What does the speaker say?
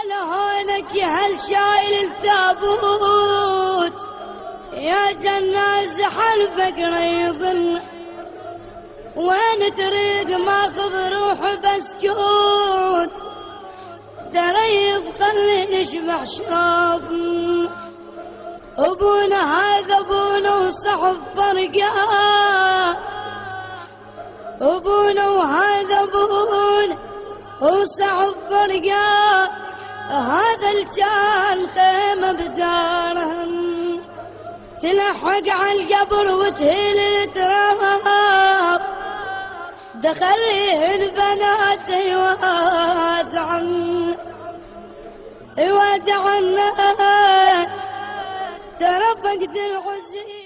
لهونك يا هل شايل التابوت يا جناز حلفك ريضن وين تريد ماخذ روح بسكوت دريب خلي نشبع شوف ابونا هذا ابونا وصعب فرقه ابونا وهذا ابونا وصعب فرقه هذا الجان خيمه بدارهم تلحق على القبر وتهيل التراب دخليهن بنات يودعن ترى فقد العزيز